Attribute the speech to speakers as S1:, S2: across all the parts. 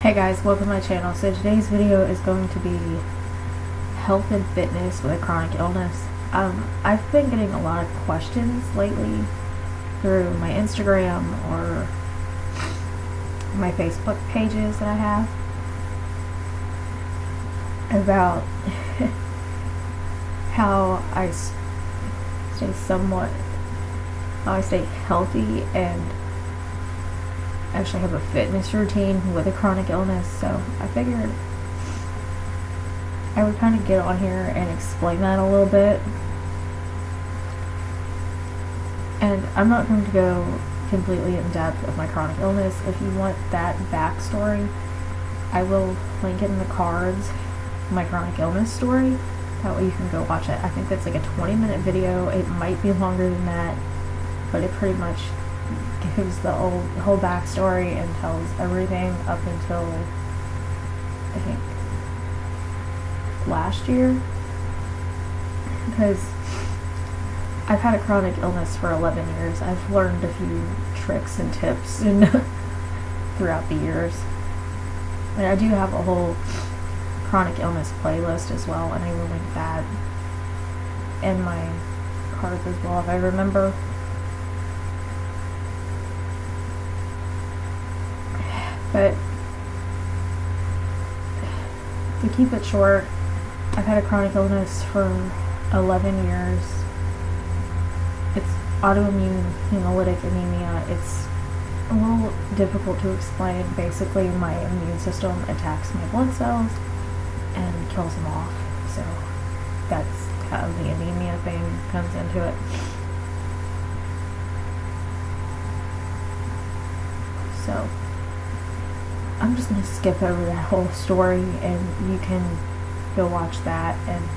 S1: Hey guys, welcome to my channel. So today's video is going to be health and fitness with a chronic illness. I've been getting a lot of questions lately through my Instagram or my Facebook pages that I have about how I stay healthy and actually have a fitness routine with a chronic illness. So I figured I would kind of get on here and explain that a little bit. And I'm not going to go completely in depth of my chronic illness. If you want that backstory, I will link it in the cards, my chronic illness story. That way you can go watch it. I think that's like a 20-minute video. It might be longer than that, but it pretty much gives the whole backstory and tells everything up until I think last year, because I've had a chronic illness for 11 years. I've learned a few tricks and tips and throughout the years, and I do have a whole chronic illness playlist as well, and I will link that in my cards as well if I remember. But to keep it short, I've had a chronic illness for 11 years. It's autoimmune hemolytic anemia. It's a little difficult to explain. Basically, my immune system attacks my blood cells and kills them off. So that's how the anemia thing comes into it. So I'm just going to skip over that whole story and you can go watch that, and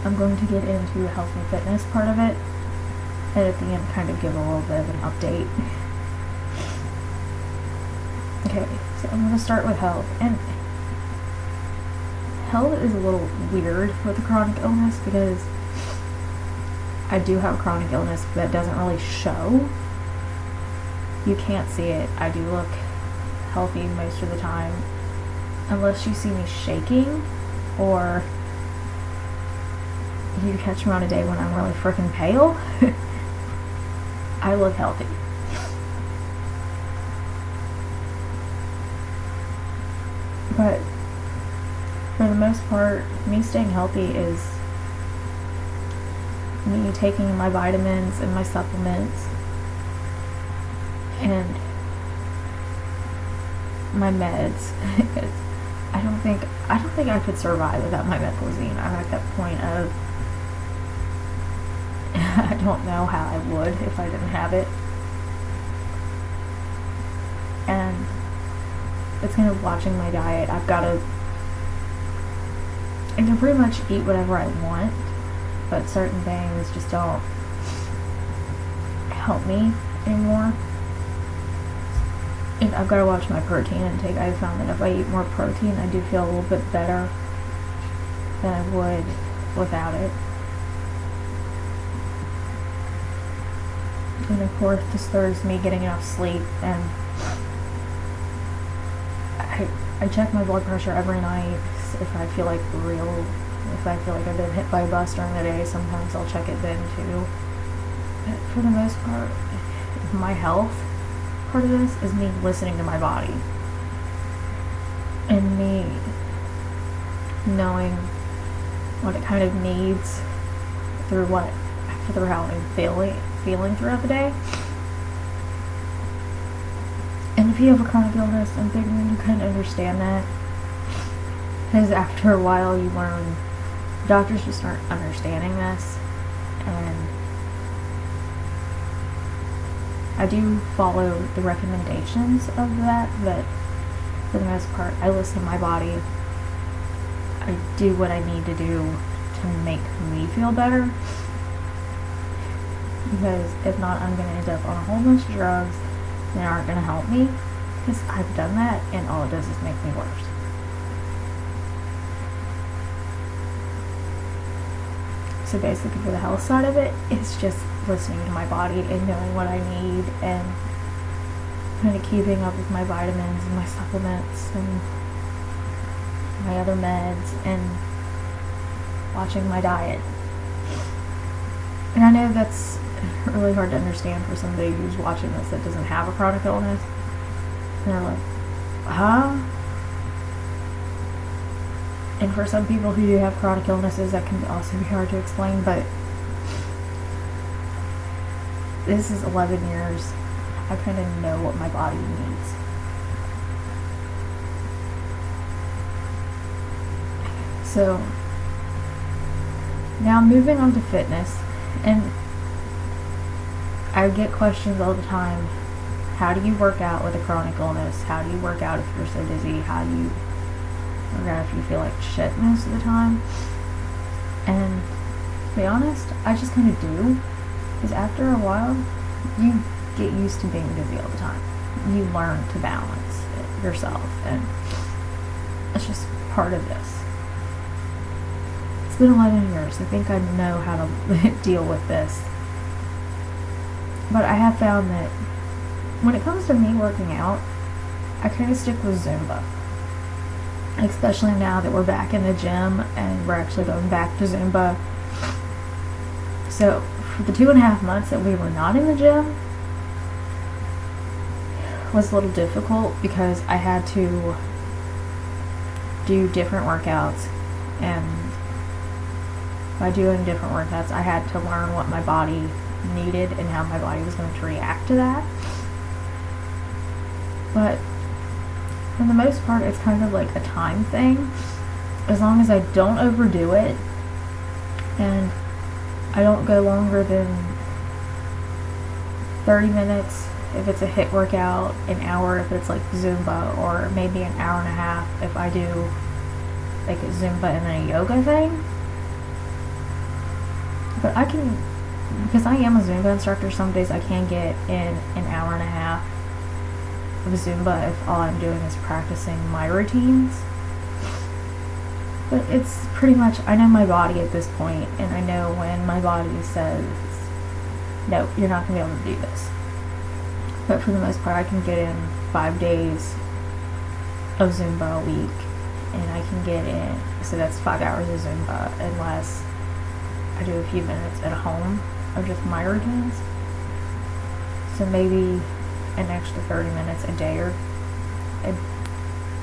S1: I'm going to get into the health and fitness part of it, and at the end kind of give a little bit of an update. Okay, so I'm going to start with health, and health is a little weird with a chronic illness because I do have chronic illness that doesn't really show. You can't see it. I do look healthy most of the time, unless you see me shaking or you catch me on a day when I'm really freaking pale. I look healthy. But for the most part, me staying healthy is me taking my vitamins and my supplements and my meds. I don't think I could survive without my methylazine. I'm at that point of I don't know how I would if I didn't have it. And it's kind of watching my diet. I can pretty much eat whatever I want, but certain things just don't help me anymore. And I've got to watch my protein intake. I found that if I eat more protein, I do feel a little bit better than I would without it. And of course, this thirds me getting enough sleep, and I check my blood pressure every night. If I feel like I've been hit by a bus during the day, sometimes I'll check it then too. But for the most part, my health part of this is me listening to my body and me knowing what it kind of needs through how I'm feeling throughout the day. And if you have a chronic illness, I'm thinking you kind of understand that, because after a while you learn doctors just aren't understanding this. And I do follow the recommendations of that, but for the most part, I listen to my body. I do what I need to do to make me feel better, because if not, I'm going to end up on a whole bunch of drugs that aren't going to help me, because I've done that and all it does is make me worse. So basically, for the health side of it, it's just listening to my body and knowing what I need and kind of keeping up with my vitamins and my supplements and my other meds and watching my diet. And I know that's really hard to understand for somebody who's watching this that doesn't have a chronic illness. And they're like, huh? And for some people who do have chronic illnesses, that can also be hard to explain, but this is 11 years. I kind of know what my body needs. So, now moving on to fitness, and I get questions all the time. How do you work out with a chronic illness? How do you work out if you're so dizzy? How do you work out if you feel like shit most of the time? And to be honest, I just kind of do. Because after a while, you get used to being dizzy all the time. You learn to balance yourself, and it's just part of this. It's been 11 years. I think I know how to deal with this. But I have found that when it comes to me working out, I kind of stick with Zumba. Especially now that we're back in the gym and we're actually going back to Zumba. So, for the 2.5 months that we were not in the gym, was a little difficult because I had to do different workouts, and by doing different workouts, I had to learn what my body needed and how my body was going to react to that. But for the most part, it's kind of like a time thing. As long as I don't overdo it and I don't go longer than 30 minutes if it's a HIIT workout, an hour if it's like Zumba, or maybe an hour and a half if I do like a Zumba and then a yoga thing. But I can, because I am a Zumba instructor, some days I can get in an hour and a half of Zumba if all I'm doing is practicing my routines. But it's pretty much, I know my body at this point, and I know when my body says, no, you're not going to be able to do this. But for the most part, I can get in 5 days of Zumba a week, and I can get in, so that's 5 hours of Zumba, unless I do a few minutes at home of just my routines. So maybe an extra 30 minutes a day, or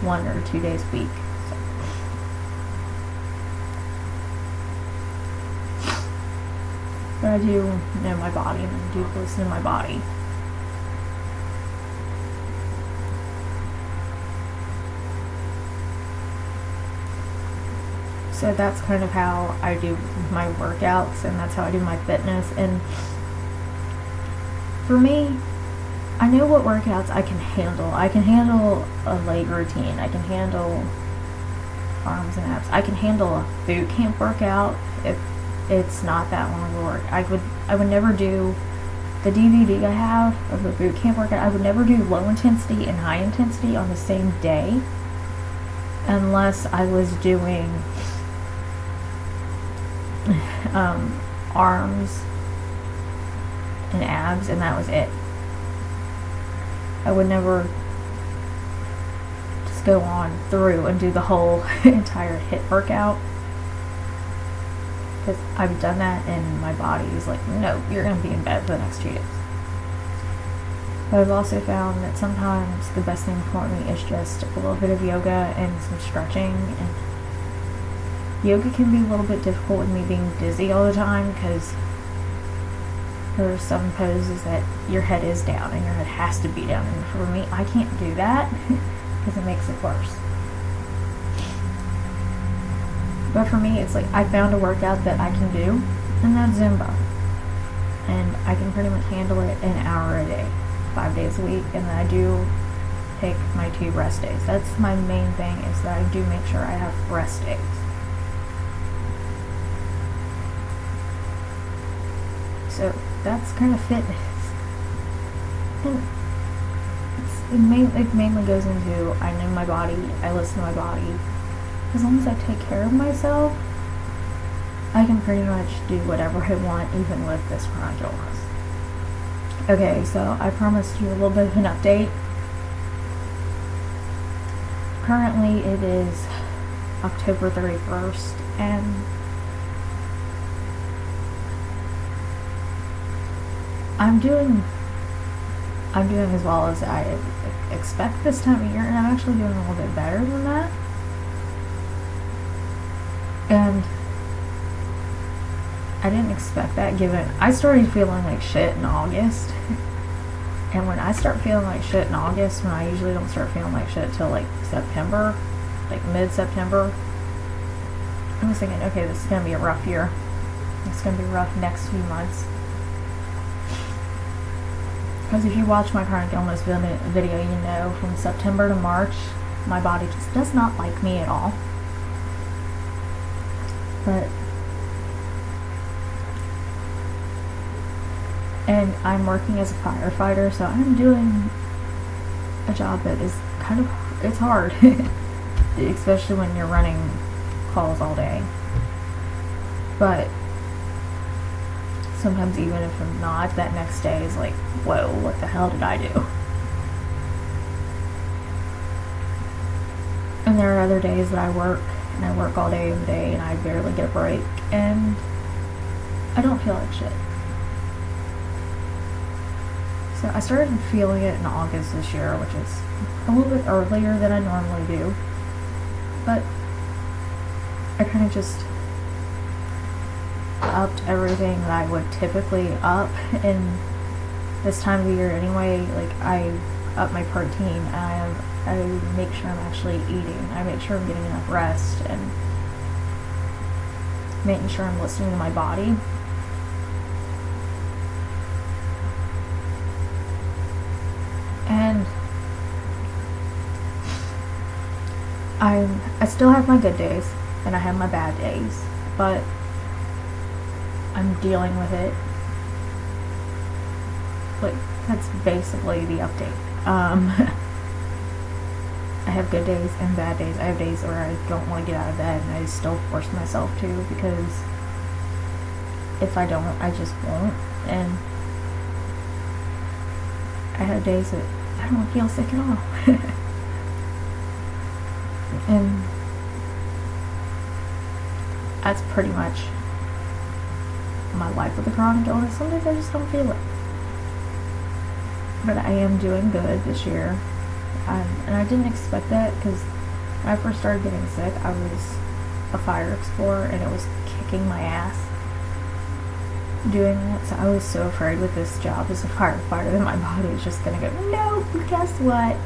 S1: 1 or 2 days a week. But I do know my body, and I do listen to my body. So that's kind of how I do my workouts, and that's how I do my fitness. And for me, I know what workouts I can handle. I can handle a leg routine. I can handle arms and abs. I can handle a boot camp workout if it's not that long of work. I would never do the DVD I have of the boot camp workout. I would never do low intensity and high intensity on the same day unless I was doing arms and abs, and that was it. I would never just go on through and do the whole entire HIIT workout, because I've done that and my body is like, no, you're going to be in bed for the next 2 days. But I've also found that sometimes the best thing for me is just a little bit of yoga and some stretching. And yoga can be a little bit difficult with me being dizzy all the time, because there are some poses that your head is down and your head has to be down, and for me, I can't do that because it makes it worse. But for me, it's like I found a workout that I can do, and that's Zumba. And I can pretty much handle it an hour a day, 5 days a week, and then I do take my 2 rest days. That's my main thing, is that I do make sure I have rest days. So that's kind of fitness. And it mainly goes into, I know my body, I listen to my body. As long as I take care of myself, I can pretty much do whatever I want, even with this chronic illness. Okay, so I promised you a little bit of an update currently it is October 31st, and I'm doing as well as I expect this time of year, and I'm actually doing a little bit better than that. And I didn't expect that, given I started feeling like shit in August. And when I start feeling like shit in August, when I usually don't start feeling like shit till like September, like mid-September, I was thinking, okay, this is going to be a rough year. It's going to be rough next few months. Because if you watch my chronic illness video, you know from September to March, my body just does not like me at all. And I'm working as a firefighter, so I'm doing a job that is it's hard. Especially when you're running calls all day. But sometimes even if I'm not, that next day is like, whoa, what the hell did I do? And there are other days that I work, and I work all day every day, and I barely get a break, and I don't feel like shit. So I started feeling it in August this year, which is a little bit earlier than I normally do. But I kind of just upped everything that I would typically up in this time of the year anyway. Like, I up my protein, I make sure I'm actually eating, I make sure I'm getting enough rest, and making sure I'm listening to my body. And I still have my good days, and I have my bad days, but I'm dealing with it. Like, that's basically the update. I have good days and bad days. I have days where I don't want to get out of bed, and I still force myself to, because if I don't, I just won't. And I have days that I don't feel sick at all. And that's pretty much my life with a chronic illness. Sometimes I just don't feel it. But I am doing good this year. And I didn't expect that, because when I first started getting sick, I was a fire explorer, and it was kicking my ass doing that. So I was so afraid with this job as a firefighter that my body was just gonna go, no, guess what?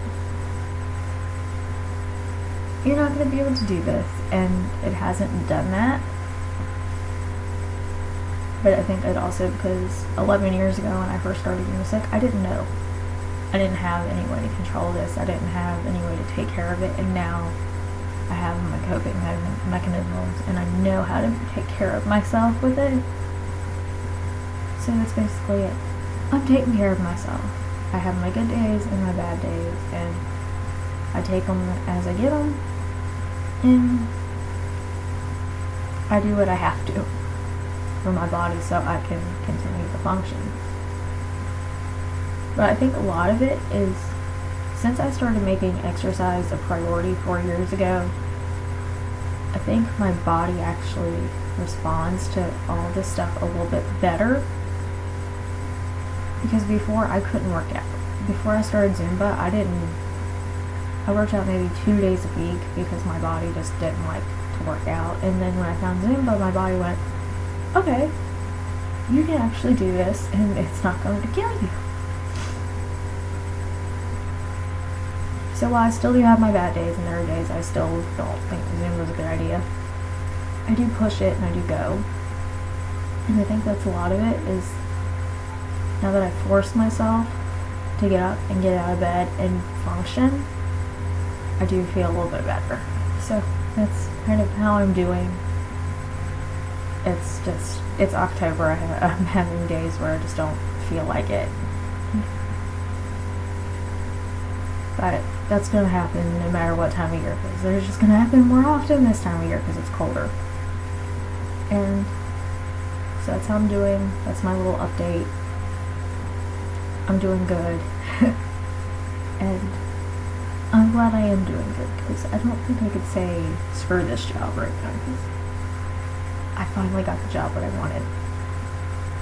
S1: You're not gonna be able to do this. And it hasn't done that. But I think it also, because 11 years ago when I first started getting sick, I didn't know. I didn't have any way to control this. I didn't have any way to take care of it. And now I have my coping mechanisms, and I know how to take care of myself with it. So that's basically it. I'm taking care of myself. I have my good days and my bad days, and I take them as I get them, and I do what I have to for my body so I can continue to function. But I think a lot of it is, since I started making exercise a priority 4 years ago, I think my body actually responds to all this stuff a little bit better. Because before, I couldn't work out. Before I started Zumba, I worked out maybe 2 days a week because my body just didn't like to work out. And then when I found Zumba, my body went, okay, you can actually do this, and it's not going to kill you. So while I still do have my bad days, and there are days I still don't think Zumba is a good idea, I do push it and I do go. And I think that's a lot of it, is now that I force myself to get up and get out of bed and function, I do feel a little bit better. So that's kind of how I'm doing. It's October. I'm having days where I just don't feel like it. But that's going to happen no matter what time of year, because it's just going to happen more often this time of year because it's colder. And so that's how I'm doing. That's my little update. I'm doing good. And I'm glad I am doing good, because I don't think I could say screw this job right now, because I finally got the job that I wanted,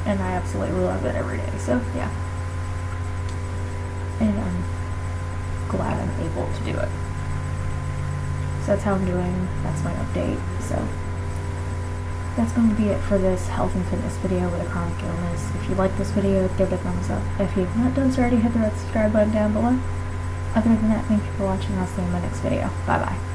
S1: and I absolutely love it every day. So yeah, and I'm glad I'm able to do it. So that's how I'm doing. That's my update. So that's going to be it for this health and fitness video with a chronic illness. If you like this video, give it a thumbs up. If you've not done so already, hit the red subscribe button down below. Other than that, thank you for watching. I'll see you in my next video. Bye bye.